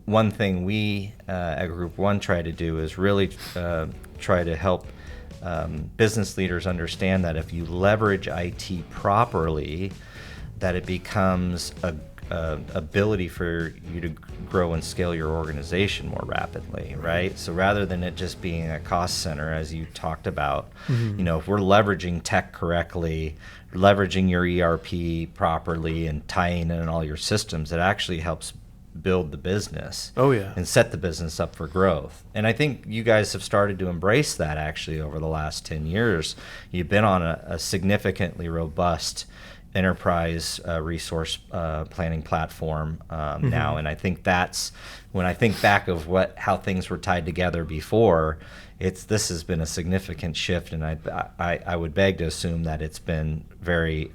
one thing we at GroupOne try to do is really try to help business leaders understand that if you leverage IT properly, that it becomes a ability for you to grow and scale your organization more rapidly, right? So rather than it just being a cost center, as you talked about, if we're leveraging tech correctly, leveraging your ERP properly and tying in all your systems, it actually helps build the business and set the business up for growth. And I think you guys have started to embrace that actually over the last 10 years. You've been on a significantly robust enterprise resource planning platform now, and I think that's when I think back of how things were tied together before. This has been a significant shift, and I would beg to assume that it's been very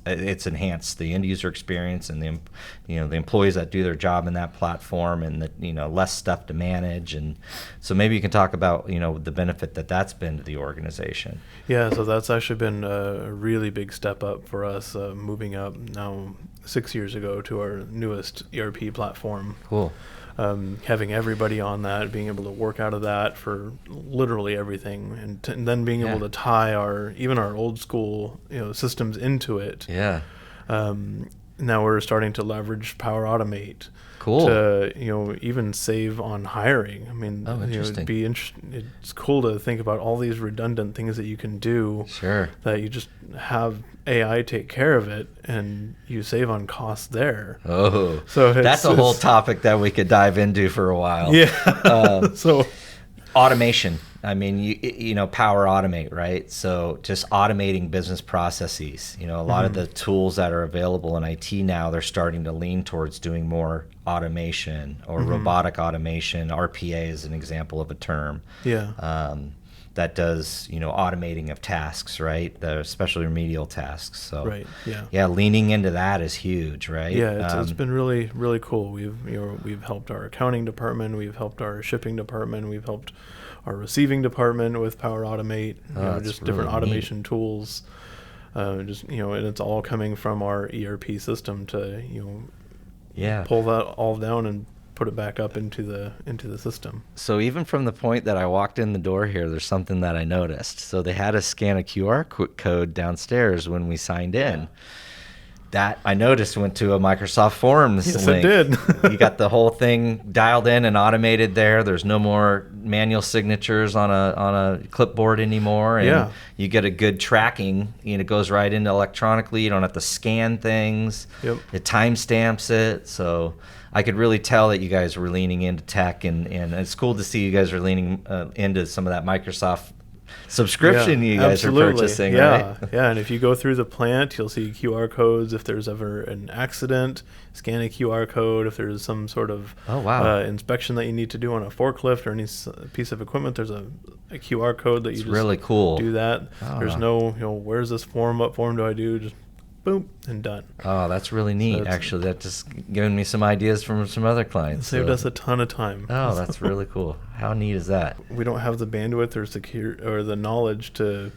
it's enhanced the end user experience and the employees that do their job in that platform, and less stuff to manage. And so maybe you can talk about the benefit that's been to the organization. Yeah, so that's actually been a really big step up for us, moving up now 6 years ago to our newest ERP platform. Cool. Having everybody on that, being able to work out of that for literally everything, and then being able to tie our old school systems into it. Yeah. Now we're starting to leverage Power Automate. Cool. To even save on hiring. I mean, interesting. It's cool to think about all these redundant things that you can do. Sure. That you just have AI take care of it, and you save on costs there. Oh, so that's a whole topic that we could dive into for a while. Yeah. So automation. I mean, Power Automate, right? So just automating business processes. A lot of the tools that are available in IT now, they're starting to lean towards doing more automation or robotic automation. RPA is an example of a term. Yeah. That does, automating of tasks, right? Especially remedial tasks. So, right. Yeah, leaning into that is huge, right? Yeah, it's been really, really cool. We've helped our accounting department, we've helped our shipping department, we've helped our receiving department with Power Automate. Just really different automation tools. And it's all coming from our ERP system to pull that all down and put it back up into the system. So even from the point that I walked in the door here, there's something that I noticed. So they had us scan a QR code downstairs when we signed in. That I noticed went to a Microsoft Forms link. Yes, it did. You got the whole thing dialed in and automated there. There's no more manual signatures on a clipboard anymore, and you get a good tracking. It goes right into electronically. You don't have to scan things. Yep. It timestamps it. So I could really tell that you guys were leaning into tech, and it's cool to see you guys are leaning into some of that Microsoft subscription you guys are purchasing, right? Yeah, and if you go through the plant, you'll see QR codes. If there's ever an accident, scan a QR code. If there's some sort of inspection that you need to do on a forklift or any piece of equipment, there's a QR code that you just really cool. do that. There's no, where's this form? What form do I do? Just boom, and done. Oh, that's really neat. So actually, that just given me some ideas from some other clients. Saved us a ton of time. Oh, that's really cool. How neat is that? We don't have the bandwidth or the knowledge to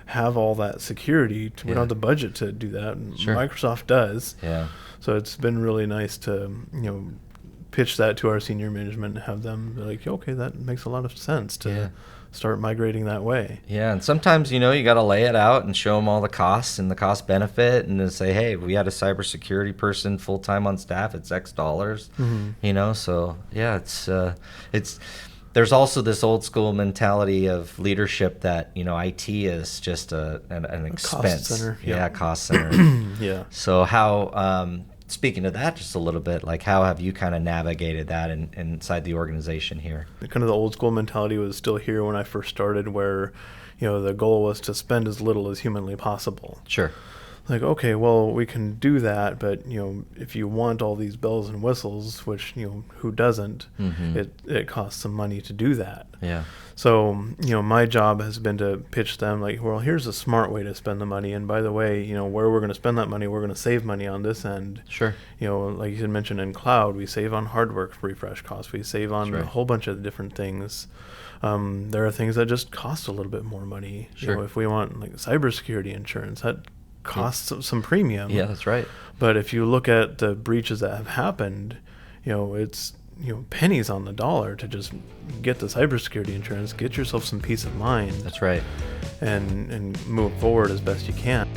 have all that security. We don't have the budget to do that. Sure. Microsoft does. Yeah. So it's been really nice to pitch that to our senior management and have them be like, okay, that makes a lot of sense to start migrating that way. Yeah, and sometimes, you got to lay it out and show them all the costs and the cost benefit, and then say, hey, we had a cybersecurity person full-time on staff, it's X dollars, so yeah, it's there's also this old school mentality of leadership that, IT is just an expense. Cost center. Yeah, cost center. Yeah. So how, speaking of that just a little bit, like how have you kind of navigated that inside the organization here? Kind of the old school mentality was still here when I first started, where, the goal was to spend as little as humanly possible. Sure. Like, okay, well, we can do that, but, if you want all these bells and whistles, which, who doesn't, it costs some money to do that. Yeah. So, my job has been to pitch them like, well, here's a smart way to spend the money. And by the way, where we're going to spend that money, we're going to save money on this end. Sure. Like you had mentioned in cloud, we save on hardware refresh costs. We save on a whole bunch of different things. There are things that just cost a little bit more money. Sure. If we want like cybersecurity insurance, that costs some premium. Yeah, that's right. But if you look at the breaches that have happened, it's pennies on the dollar to just get the cybersecurity insurance, get yourself some peace of mind. That's right. And move forward as best you can.